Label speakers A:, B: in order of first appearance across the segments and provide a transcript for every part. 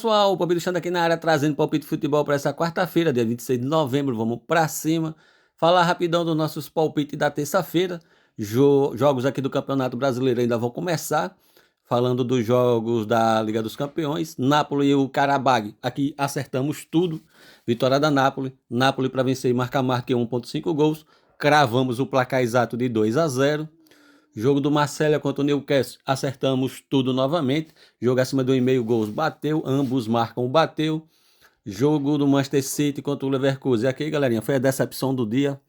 A: Pessoal, o Palpite Alexandre aqui na área trazendo palpite de futebol para essa quarta-feira, dia 26 de novembro. Vamos para cima. Falar rapidão dos nossos palpites da terça-feira. Jogos aqui do Campeonato Brasileiro ainda vão começar. Falando dos jogos da Liga dos Campeões. Napoli e o Karabag. Aqui acertamos tudo. Vitória da Napoli. Napoli para vencer e marcar 1,5 gols. Cravamos o placar exato de 2-0. Jogo do Marcelo contra o Newcastle, acertamos tudo novamente. Jogo acima do 1,5 gols, bateu. Ambos marcam, bateu. Jogo do Manchester City contra o Leverkusen. E aqui, galerinha, foi a decepção do dia.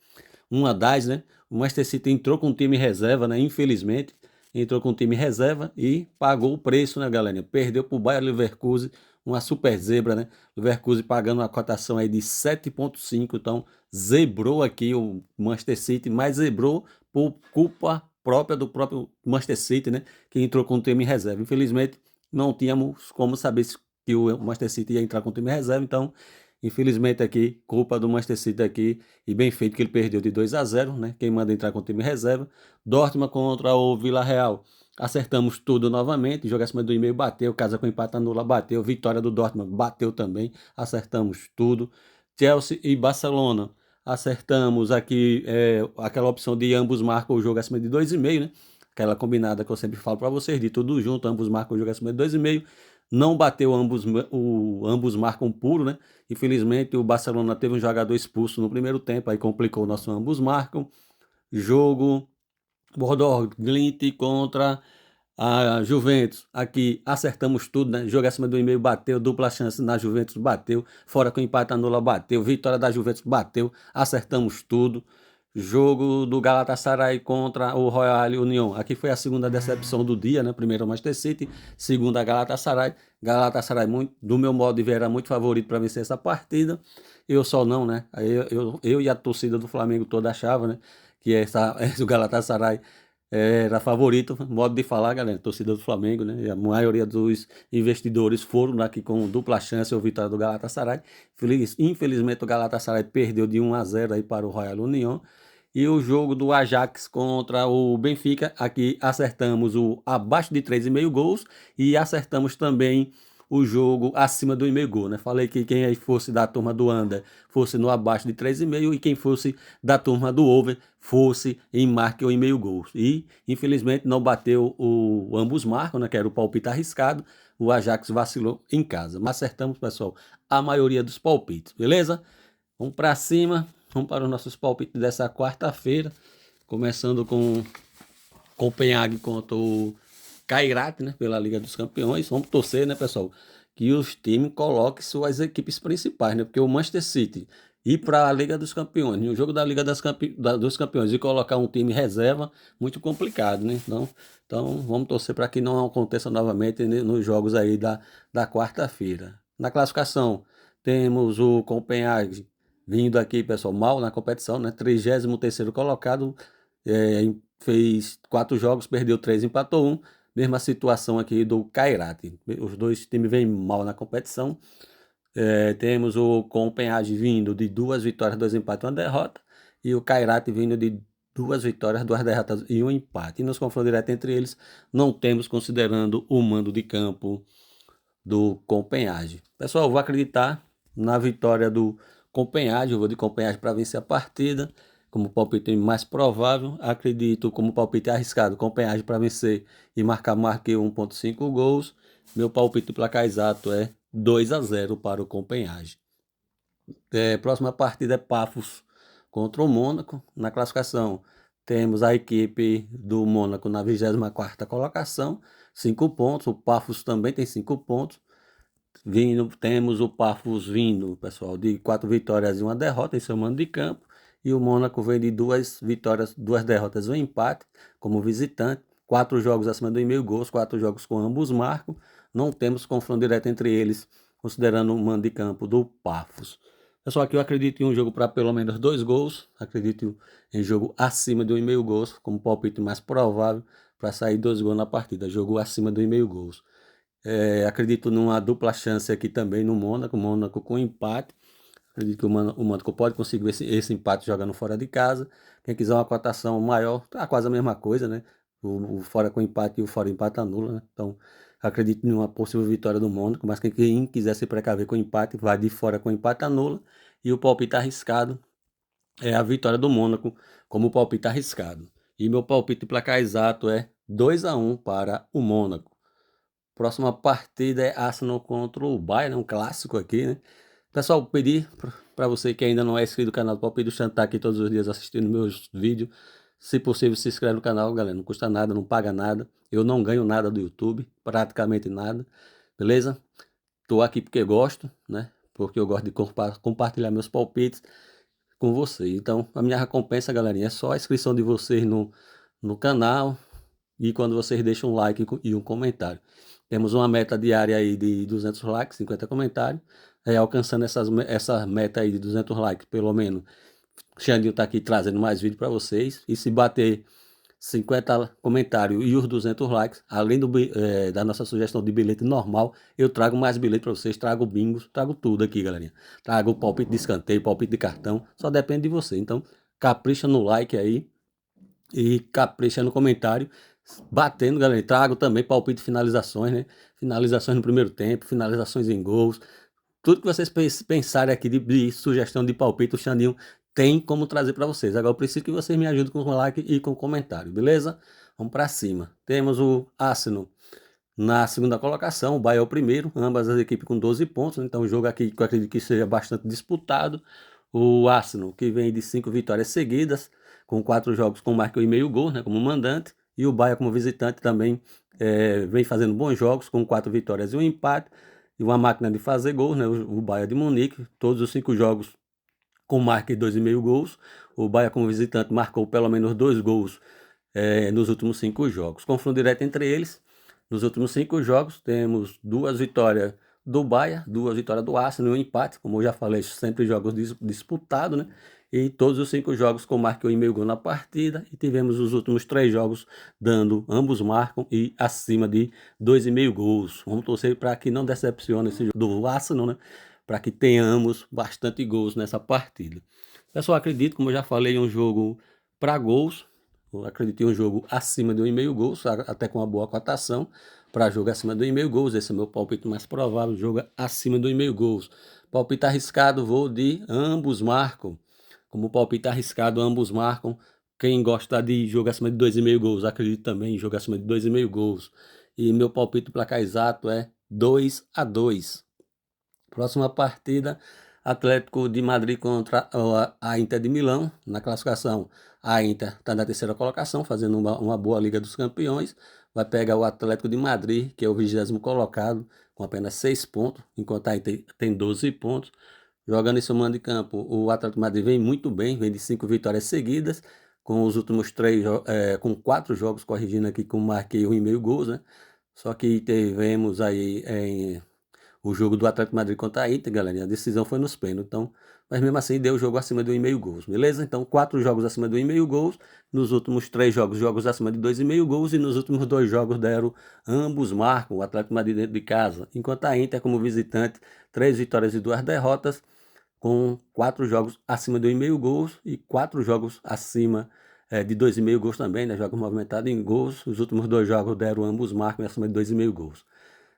A: Uma das, né? O Manchester City entrou com um time reserva, né? Infelizmente. Entrou com um time reserva e pagou o preço, né, galerinha? Perdeu para o Bayer Leverkusen, uma super zebra, né? Leverkusen pagando uma cotação aí de 7,5. Então, zebrou aqui o Manchester City, mas zebrou por culpa própria do próprio Manchester City, né? Que entrou com o time reserva. Infelizmente, não tínhamos como saber que o Manchester City ia entrar com o time reserva, então infelizmente aqui, culpa do Manchester City aqui, e bem feito que ele perdeu de 2-0, né? Quem manda entrar com o time reserva. Dortmund contra o Villarreal. Acertamos tudo novamente, jogo acima do e-mail bateu, casa com empate anula bateu, vitória do Dortmund bateu também, acertamos tudo. Chelsea e Barcelona. Acertamos aqui aquela opção de ambos marcam o jogo acima de 2,5, né? Aquela combinada que eu sempre falo para vocês, de tudo junto, ambos marcam o jogo acima de 2,5. Não bateu ambos marcam puro, né? Infelizmente o Barcelona teve um jogador expulso no primeiro tempo, aí complicou o nosso ambos marcam. Jogo Bordeaux Glint contra a Juventus. Aqui acertamos tudo, né? Jogo acima do e-mail bateu, dupla chance na Juventus bateu, fora com empate anula bateu, vitória da Juventus bateu, acertamos tudo. Jogo do Galatasaray contra o Royal Union. Aqui foi a segunda decepção do dia, né? Primeiro o Manchester City, segunda Galatasaray. Galatasaray, muito, do meu modo de ver, era muito favorito para vencer essa partida. Eu só não, né? Eu e a torcida do Flamengo toda achava, né? Que o Galatasaray era favorito, modo de falar, galera, torcida do Flamengo, né? E a maioria dos investidores foram aqui com dupla chance ou vitória do Galatasaray. Infelizmente o Galatasaray perdeu de 1-0 aí para o Royal Union. E o jogo do Ajax contra o Benfica, aqui acertamos o abaixo de 3,5 gols e acertamos também o jogo acima do 1,5 gol, né? Falei que quem aí fosse da turma do under fosse no abaixo de 3,5 e quem fosse da turma do over fosse em marque ou 1,5 gols. E infelizmente não bateu o ambos marcam, né? Que era o palpite arriscado. O Ajax vacilou em casa. Mas acertamos, pessoal, a maioria dos palpites, beleza? Vamos para cima. Vamos para os nossos palpites dessa quarta-feira, começando com Copenhague contra o Kairat, né, pela Liga dos Campeões. Vamos torcer, né, pessoal, que os times coloquem suas equipes principais, né, porque o Manchester City ir para a Liga dos Campeões, no jogo da Liga dos Campeões, e colocar um time reserva, muito complicado, né? Então vamos torcer para que não aconteça novamente, né, nos jogos aí da quarta-feira. Na classificação, temos o Copenhague vindo aqui, pessoal, mal na competição, né? 33º colocado, fez 4 jogos, perdeu 3, empatou 1. Mesma situação aqui do Kairat. Os dois times vêm mal na competição. Temos o Copenhague vindo de 2 vitórias, 2 empates e 1 derrota. E o Kairat vindo de 2 vitórias, 2 derrotas e 1 empate. E nos confrontos diretos entre eles, não temos considerando o mando de campo do Copenhague. Pessoal, eu vou acreditar na vitória do Copenhague. Eu vou de Copenhague para vencer a partida. Como palpite mais provável, acredito como palpite arriscado, Copenhague para vencer e marquei 1,5 gols. Meu palpite placar exato é 2-0 para o Copenhague. Próxima partida é Pafos contra o Mônaco. Na classificação, temos a equipe do Mônaco na 24ª colocação, 5 pontos. O Pafos também tem 5 pontos. Temos o Pafos vindo, pessoal, de 4 vitórias e 1 derrota em seu mando de campo. E o Mônaco vem de 2 vitórias, 2 derrotas e 1 empate como visitante. 4 jogos acima do 1,5 gols, 4 jogos com ambos marcam. Não temos confronto direto entre eles, considerando o mando de campo do Pafos. Pessoal, aqui eu acredito em um jogo para pelo menos 2 gols. Acredito em jogo acima de 1,5 gols, como palpite mais provável para sair 2 gols na partida. Jogo acima de 1,5 gols. Acredito numa dupla chance aqui também no Mônaco com empate. Acredito que o Mônaco pode conseguir esse empate jogando fora de casa. Quem quiser uma cotação maior, tá quase a mesma coisa, né? O fora com empate e o fora empate anula, né? Então, Acredito em uma possível vitória do Mônaco, mas quem quiser se precaver com empate, vai de fora com empate anula. E o palpite arriscado é a vitória do Mônaco como palpite arriscado. E meu palpite de placar exato é 2-1 para o Mônaco. Próxima partida é Arsenal contra o Bayern, um clássico aqui, né? Pessoal, pedir para você que ainda não é inscrito no canal do Palpite do Xan, tá aqui todos os dias assistindo meus vídeos. Se possível, se inscreve no canal, galera. Não custa nada, não paga nada. Eu não ganho nada do YouTube, praticamente nada. Beleza? Tô aqui porque gosto, né? Porque eu gosto de compartilhar meus palpites com vocês. Então, a minha recompensa, galerinha, é só a inscrição de vocês no canal e quando vocês deixam um like e um comentário. Temos uma meta diária aí de 200 likes, 50 comentários. Alcançando essa meta aí de 200 likes, pelo menos, o Xandinho tá aqui trazendo mais vídeo para vocês. E se bater 50 comentários e os 200 likes, além da nossa sugestão de bilhete normal, eu trago mais bilhete para vocês, trago bingos, trago tudo aqui, galerinha. Trago palpite de escanteio, palpite de cartão, só depende de você. Então, capricha no like aí e capricha no comentário. Batendo, galera, trago também palpite de finalizações, né? Finalizações no primeiro tempo, finalizações em gols. Tudo que vocês pensarem aqui de sugestão de palpite, o Xandinho tem como trazer para vocês. Agora eu preciso que vocês me ajudem com o like e com o comentário, beleza? Vamos para cima. Temos o Arsenal na segunda colocação, o Bayern é o primeiro, ambas as equipes com 12 pontos. Então o jogo aqui que eu acredito que seja bastante disputado. O Arsenal, que vem de 5 vitórias seguidas, com 4 jogos com marca e meio gol, né, como mandante. E o Bayern como visitante também vem fazendo bons jogos, com 4 vitórias e um empate. E uma máquina de fazer gols, né, o Bayern de Munique. Todos os 5 jogos com marca e 2,5 gols. O Bayern como visitante marcou pelo menos 2 gols nos últimos 5 jogos. Confronto direto entre eles. Nos últimos 5 jogos temos 2 vitórias do Bayern, 2 vitórias do Arsenal e um empate. Como eu já falei, sempre jogos disputados, né? E todos os 5 jogos com marca e meio gol na partida. E tivemos os últimos 3 jogos dando, ambos marcam e acima de 2,5 gols. Vamos torcer para que não decepcione esse jogo do Arsenal, né? Para que tenhamos bastante gols nessa partida. Pessoal, acredito, como eu já falei, um jogo para gols. Eu acredito em um jogo acima de 1,5 gols, até com uma boa cotação. Para jogo acima de 1,5 gols, esse é o meu palpite mais provável, jogo acima de 1,5 gols. Palpite arriscado, vou de ambos marcam. Como palpite arriscado, ambos marcam. Quem gosta de jogo acima de 2,5 gols, acredito também em jogo acima de 2,5 gols. E meu palpite placar exato é 2-2. Próxima partida, Atlético de Madrid contra a Inter de Milão. Na classificação, a Inter está na terceira colocação, fazendo uma boa Liga dos Campeões. Vai pegar o Atlético de Madrid, que é o 20º colocado, com apenas 6 pontos, enquanto a Inter tem 12 pontos. Jogando em seu mando de campo, o Atlético de Madrid vem muito bem, vem de 5 vitórias seguidas, com os últimos 4 jogos, corrigindo aqui com marquei 1,5 gols, né? Só que tivemos aí o jogo do Atlético de Madrid contra a Inter, galera, a decisão foi nos pênaltis. Então, mas mesmo assim deu o jogo acima de 1,5 gols, beleza? Então, 4 jogos acima de 1,5 gols, nos últimos 3 jogos acima de 2,5 gols, e nos últimos 2 jogos deram, ambos marcam, o Atlético de Madrid dentro de casa, enquanto a Inter como visitante, 3 vitórias e 2 derrotas, com 4 jogos acima de 1,5 gols e 4 jogos acima de 2,5 gols também, né? Jogos movimentados em gols, os últimos 2 jogos deram ambos marcam acima de 2,5 gols.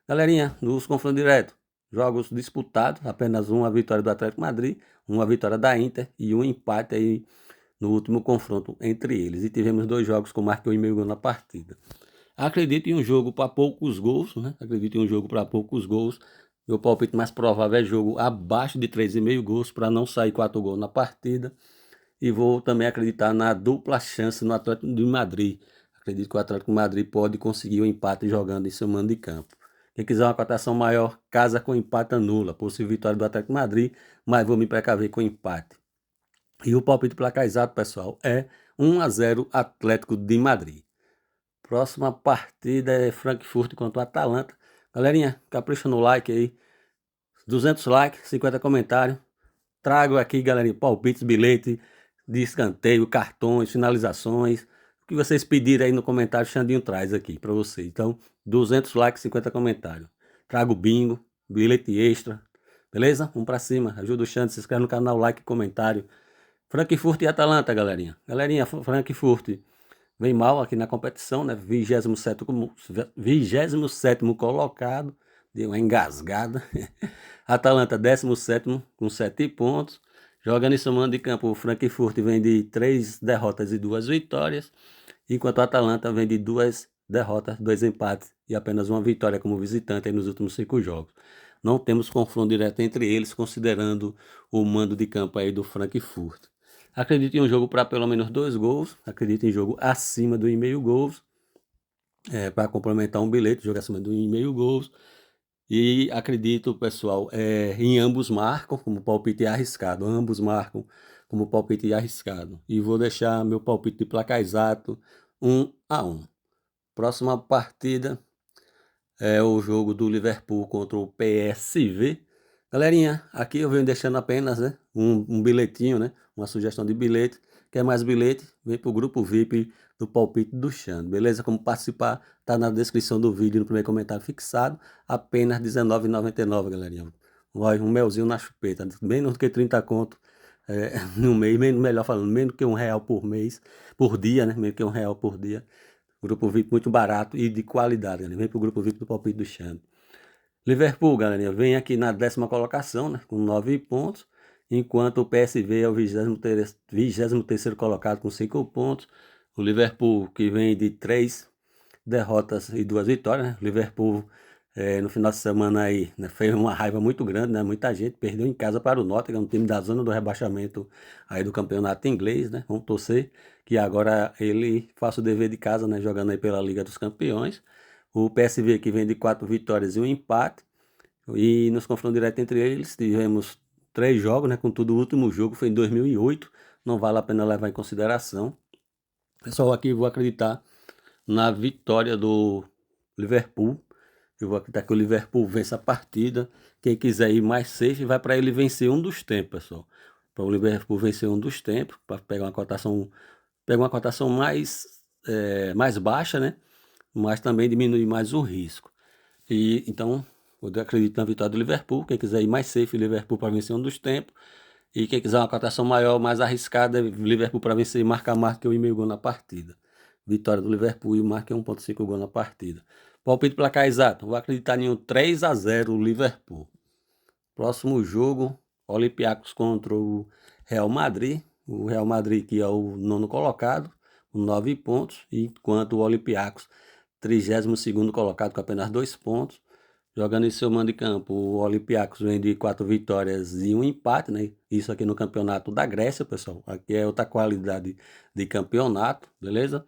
A: Galerinha, nos confrontos diretos, jogos disputados, apenas uma vitória do Atlético Madrid, uma vitória da Inter e um empate aí no último confronto entre eles. E tivemos 2 jogos com marca e meio gol na partida. Acredito em um jogo para poucos gols, né? Acredito em um jogo para poucos gols. Meu palpite mais provável é jogo abaixo de 3,5 gols para não sair 4 gols na partida. E vou também acreditar na dupla chance no Atlético de Madrid. Acredito que o Atlético de Madrid pode conseguir o empate jogando em seu mando de campo. Quem quiser uma cotação maior, casa com empate anula. Possível vitória do Atlético de Madrid, mas vou me precaver com empate. E o palpite placar exato, pessoal, é 1-0 Atlético de Madrid. Próxima partida é Frankfurt contra o Atalanta. Galerinha, capricha no like aí. 200 likes, 50 comentários. Trago aqui, galerinha, palpites, bilhete de escanteio, cartões, finalizações. O que vocês pedirem aí no comentário, Xandinho traz aqui para vocês. Então, 200 likes, 50 comentários. Trago bingo, bilhete extra. Beleza? Vamos para cima. Ajuda o Xandinho, se inscreve no canal, like e comentário. Frankfurt e Atalanta, galerinha. Galerinha, Frankfurt vem mal aqui na competição, né? 27º colocado, deu uma engasgada. Atalanta 17º com 7 pontos. Jogando em seu mando de campo, o Frankfurt vem de 3 derrotas e 2 vitórias, enquanto o Atalanta vem de 2 derrotas, 2 empates e apenas uma vitória como visitante nos últimos 5 jogos. Não temos confronto direto entre eles, considerando o mando de campo aí do Frankfurt. Acredito em um jogo para pelo menos 2 gols, acredito em jogo acima do 1,5 gols, para complementar um bilhete, jogo acima do 1,5 gols. E acredito, pessoal, em ambos marcam como palpite arriscado. Ambos marcam como palpite arriscado. E vou deixar meu palpite de placar exato 1-1. Próxima partida é o jogo do Liverpool contra o PSV. Galerinha, aqui eu venho deixando apenas, né, um bilhetinho, né, uma sugestão de bilhete. Quer mais bilhete? Vem para o grupo VIP do Palpite do Xande, beleza? Como participar, tá na descrição do vídeo, no primeiro comentário fixado. Apenas R$19,99, galerinha. Vai um melzinho na chupeta, menos do que 30 conto no mês, melhor falando, menos que R$1 por mês, por dia, né? Menos que R$1 por dia. Grupo VIP muito barato e de qualidade, galera. Vem pro grupo VIP do Palpite do Xande. Liverpool, galerinha, vem aqui na 10ª colocação, né, com 9 pontos, enquanto o PSV é o 23º colocado com 5 pontos. O Liverpool, que vem de 3 derrotas e 2 vitórias, né? O Liverpool, no final de semana aí, né, fez uma raiva muito grande, né? Muita gente perdeu em casa para o Nottingham, um time da zona do rebaixamento aí do campeonato inglês, né? Vamos torcer que agora ele faça o dever de casa, né? Jogando aí pela Liga dos Campeões. O PSV, que vem de 4 vitórias e um empate. E nos confrontos diretos entre eles, tivemos 3 jogos, né? Contudo, o último jogo foi em 2008. Não vale a pena levar em consideração. Pessoal, aqui vou acreditar na vitória do Liverpool. Eu vou acreditar que o Liverpool vence a partida. Quem quiser ir mais safe, vai para ele vencer um dos tempos, pessoal. Para o Liverpool vencer um dos tempos, para pegar uma cotação, mais baixa, né? Mas também diminuir mais o risco. E então, eu acredito na vitória do Liverpool. Quem quiser ir mais safe, Liverpool para vencer um dos tempos. E quem quiser uma cotação maior, mais arriscada, Liverpool para vencer e marcar mais que o 1,5 gol na partida. Vitória do Liverpool e marca 1,5 gol na partida. Palpite placar exato. Vou acreditar em um 3-0 Liverpool. Próximo jogo, Olympiacos contra o Real Madrid. O Real Madrid que é o 9º colocado, com 9 pontos, enquanto o Olympiacos, 32º colocado com apenas 2 pontos. Jogando em seu mando de campo, o Olympiacos vem de 4 vitórias e um empate, né? Isso aqui no campeonato da Grécia, pessoal. Aqui é outra qualidade de campeonato, beleza?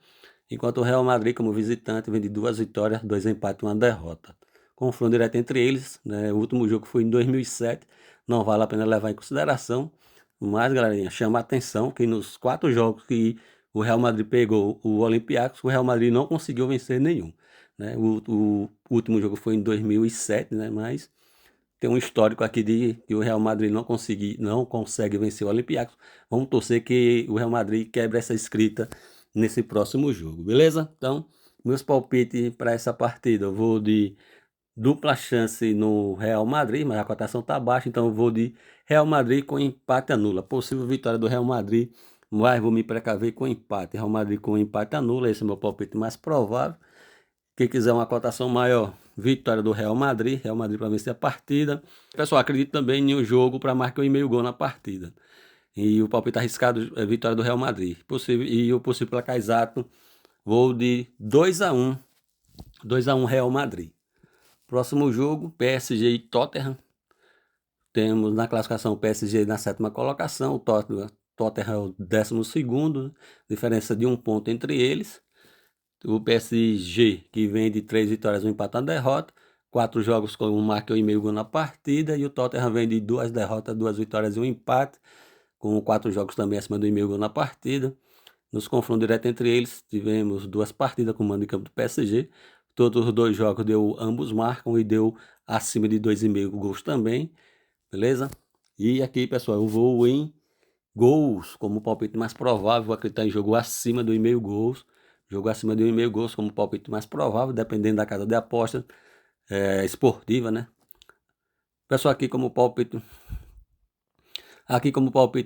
A: Enquanto o Real Madrid, como visitante, vem de 2 vitórias, 2 empates e uma derrota. Confronto direto entre eles, né? O último jogo foi em 2007, não vale a pena levar em consideração. Mas, galerinha, chama a atenção que nos 4 jogos que o Real Madrid pegou o Olympiacos, o Real Madrid não conseguiu vencer nenhum. Né? O último jogo foi em 2007, né? Mas tem um histórico aqui de que o Real Madrid não consegue vencer o Olympiacos. Vamos torcer que o Real Madrid quebre essa escrita nesse próximo jogo, beleza? Então, meus palpites para essa partida, eu vou de dupla chance no Real Madrid, mas a cotação está baixa, então eu vou de Real Madrid com empate anula. Possível vitória do Real Madrid, mas vou me precaver com empate. Real Madrid com empate anula, esse é o meu palpite mais provável. Quem quiser uma cotação maior, vitória do Real Madrid para vencer a partida. Pessoal, acredito também em um jogo para marcar 1,5 gol na partida. E o palpite arriscado é vitória do Real Madrid. E o possível placar exato, vou de 2-1. 2-1 Real Madrid. Próximo jogo, PSG e Tottenham. Temos na classificação o PSG na 7ª colocação, o Tottenham é o 12º, diferença de 1 ponto entre eles. O PSG, que vem de 3 vitórias, um empate e uma derrota, 4 jogos com um marca e 1,5 gol na partida, e o Tottenham vem de 2 derrotas, 2 vitórias e um empate, com 4 jogos também acima do 1,5 gol na partida. Nos confrontos diretos entre eles, tivemos 2 partidas com o mando de campo do PSG. Todos os 2 jogos ambos marcam e deu acima de 2,5 gols também, beleza? E aqui, pessoal, eu vou em gols como palpite mais provável, vou acreditar em jogo acima do 1,5 gols. Jogo acima de 1,5 gols como palpite mais provável, dependendo da casa de aposta esportiva, né? Pessoal, aqui como palpite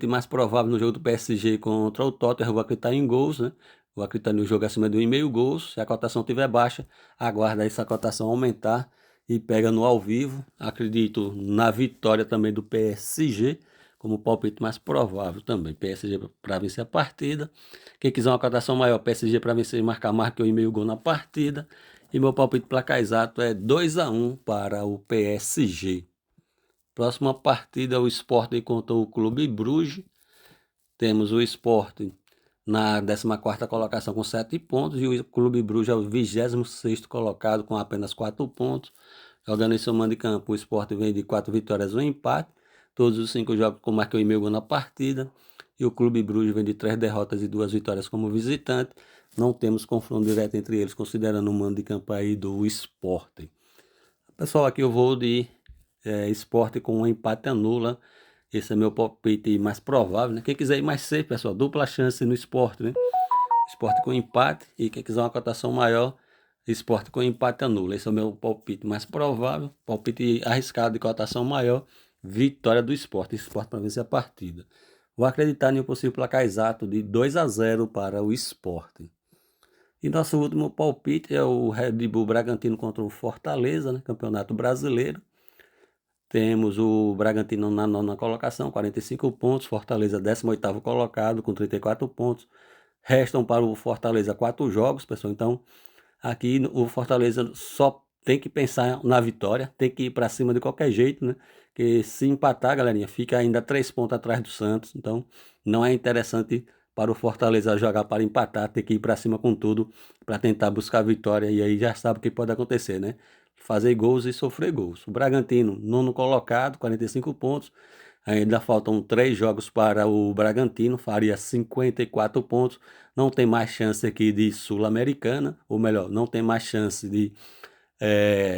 A: mais provável no jogo do PSG contra o Tottenham, eu vou acreditar em gols, né? Vou acreditar no jogo acima de 1,5 gols. Se a cotação estiver baixa, aguarda essa cotação aumentar e pega no ao vivo. Acredito na vitória também do PSG, como palpite mais provável também. PSG para vencer a partida. Quem quiser uma cotação maior, PSG para vencer e marca 1,5 gol na partida. E meu palpite placar exato é 2-1 para o PSG. Próxima partida é o Sport contra o Clube Bruges. Temos o Sport na 14ª colocação com 7 pontos e o Clube Bruges é o 26º colocado com apenas 4 pontos. Jogando em seu mando de campo, o Sport vem de 4 vitórias e 1 empate. Todos os 5 jogos com marca 1,5 gol na partida. E o Clube Bruges vem de 3 derrotas e 2 vitórias como visitante. Não temos confronto direto entre eles, considerando o mando de campo aí do Sport. Pessoal, aqui eu vou de Sport com um empate anula. Esse é meu palpite mais provável, né? Quem quiser ir mais safe, pessoal, dupla chance no Sport, né? Sport com empate. E quem quiser uma cotação maior, Sport com empate anula. Esse é o meu palpite mais provável. Palpite arriscado de cotação maior. Vitória do Sport. Sport para vencer a partida. Vou acreditar em um possível placar exato de 2-0 para o Sport. E nosso último palpite é o Red Bull Bragantino contra o Fortaleza, né? Campeonato Brasileiro. Temos o Bragantino na 9ª colocação, 45 pontos. Fortaleza 18º colocado com 34 pontos. Restam para o Fortaleza 4 jogos, pessoal. Então, aqui o Fortaleza só tem que pensar na vitória. Tem que ir para cima de qualquer jeito, né? Porque se empatar, galerinha, fica ainda 3 pontos atrás do Santos. Então, não é interessante para o Fortaleza jogar para empatar. Tem que ir para cima com tudo para tentar buscar a vitória. E aí já sabe o que pode acontecer, né? Fazer gols e sofrer gols. O Bragantino, 9º colocado, 45 pontos. Ainda faltam 3 jogos para o Bragantino, faria 54 pontos. Não tem mais chance aqui de Sul-Americana, ou melhor, não tem mais chance de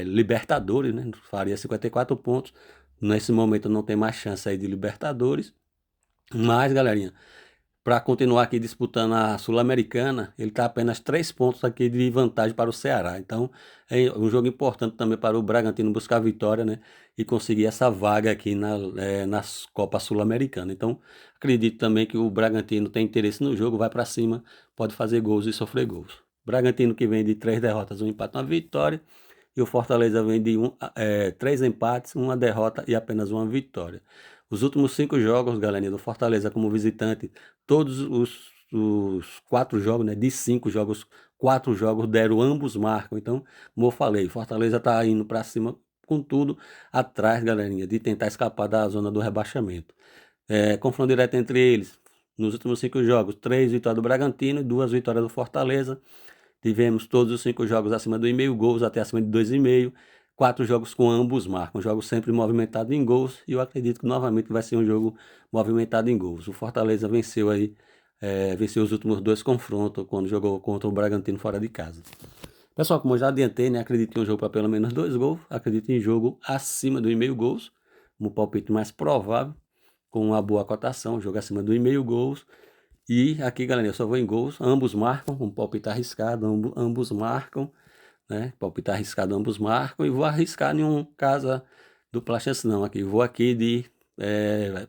A: Libertadores, né? Faria 54 pontos. Nesse momento não tem mais chance aí de Libertadores. Mas, galerinha, para continuar aqui disputando a Sul-Americana, ele está apenas 3 pontos aqui de vantagem para o Ceará. Então, é um jogo importante também para o Bragantino buscar a vitória, né? E conseguir essa vaga aqui nas Copas Sul-Americana. Então, acredito também que o Bragantino tem interesse no jogo, vai para cima, pode fazer gols e sofrer gols. Bragantino que vem de 3 derrotas, 1 empate, 1 vitória. E o Fortaleza vem de 3 empates, 1 derrota e apenas 1 vitória. Os últimos 5 jogos, galerinha, do Fortaleza como visitante, todos os 4 jogos, né, de 5 jogos, 4 jogos deram, ambos marcam. Então, como eu falei, Fortaleza está indo para cima com tudo, atrás, galerinha, de tentar escapar da zona do rebaixamento. Confronto direto entre eles, nos últimos 5 jogos, 3 vitórias do Bragantino e 2 vitórias do Fortaleza. Tivemos todos os 5 jogos acima do 1,5 gols, até acima de 2,5. 4 jogos com ambos marcam, jogos sempre movimentados em gols, e eu acredito que novamente vai ser um jogo movimentado em gols. O Fortaleza venceu aí, venceu os últimos 2 confrontos, quando jogou contra o Bragantino fora de casa. Pessoal, como eu já adiantei, né, acredito em um jogo para pelo menos 2 gols, acredito em jogo acima do 1,5 gols, como palpite mais provável, com uma boa cotação, jogo acima do 1,5 gols. E aqui, galera, eu só vou em gols, ambos marcam, um palpite arriscado, ambos marcam, né? Palpite arriscado, ambos marcam, e vou arriscar em um casa dupla chance não, aqui, vou aqui de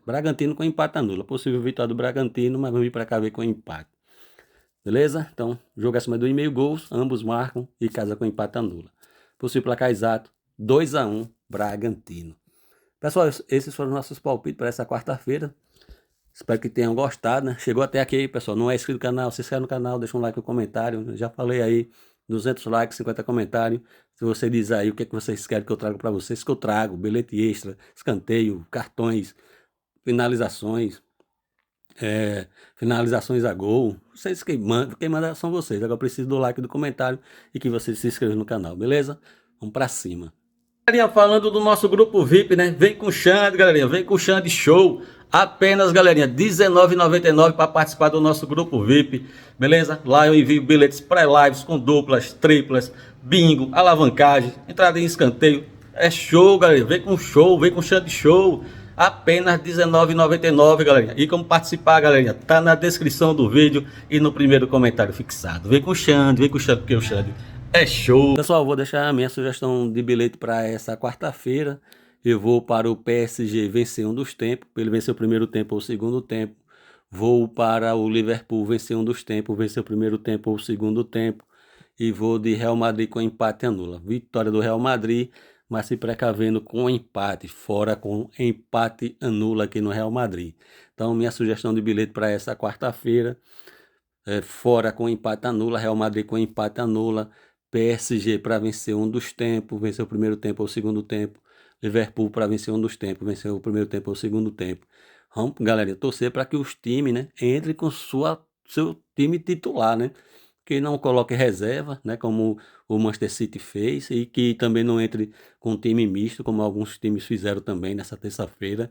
A: Bragantino com empate anula, possível vitória do Bragantino, mas vamos vir para cá ver com empate, beleza? Então, jogo acima do 1,5 gols, ambos marcam e casa com empate anula. Possível placar exato, 2-1 Bragantino. Pessoal, esses foram nossos palpites para essa quarta-feira. Espero que tenham gostado, né? Chegou até aqui, pessoal, não é inscrito no canal, se inscreve no canal, deixa um like no comentário. Já falei aí, 200 likes, 50 comentários. Se você diz aí o que é que vocês querem que eu traga para vocês, que eu trago, bilhete extra, escanteio, cartões, finalizações, finalizações a gol. Vocês quem manda são vocês. Agora eu preciso do like do comentário e que vocês se inscrevam no canal, beleza? Vamos para cima. Galerinha, falando do nosso grupo VIP, né? Vem com o Xande, galerinha, vem com o Xande Show. Apenas, galerinha, R$19,99 para participar do nosso grupo VIP, beleza? Lá eu envio bilhetes pré-lives com duplas, triplas, bingo, alavancagem, entrada em escanteio. É show, galera. Vem com show, vem com Xande Show. Apenas R$19,99, galerinha. E como participar, galerinha, tá na descrição do vídeo e no primeiro comentário fixado. Vem com o Xande, porque o Xande é show. Pessoal, vou deixar a minha sugestão de bilhete para essa quarta-feira. Eu vou para o PSG vencer um dos tempos. Ele vencer o primeiro tempo ou o segundo tempo. Vou para o Liverpool vencer um dos tempos, vencer o primeiro tempo ou o segundo tempo. E vou de Real Madrid com empate anula. Vitória do Real Madrid, mas se precavendo com empate, fora com empate anula aqui no Real Madrid. Então, minha sugestão de bilhete para essa quarta-feira é fora com empate anula, Real Madrid com empate anula, PSG para vencer um dos tempos, vencer o primeiro tempo ou o segundo tempo, Liverpool para vencer um dos tempos, vencer o primeiro tempo ou o segundo tempo. Vamos, galera, torcer para que os times, né, entrem com seu time titular, né? Que não coloque reserva, né, como o Manchester City fez, e que também não entre com um time misto, como alguns times fizeram também nessa terça-feira.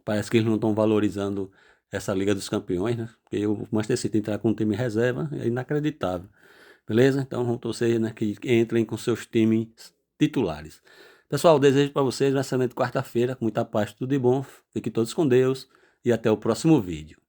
A: Parece que eles não estão valorizando essa Liga dos Campeões, né? Porque o Manchester City entrar com um time reserva é inacreditável. Beleza? Então vamos torcer, né, que entrem com seus times titulares. Pessoal, desejo para vocês uma excelente quarta-feira, com muita paz, tudo de bom. Fiquem todos com Deus e até o próximo vídeo.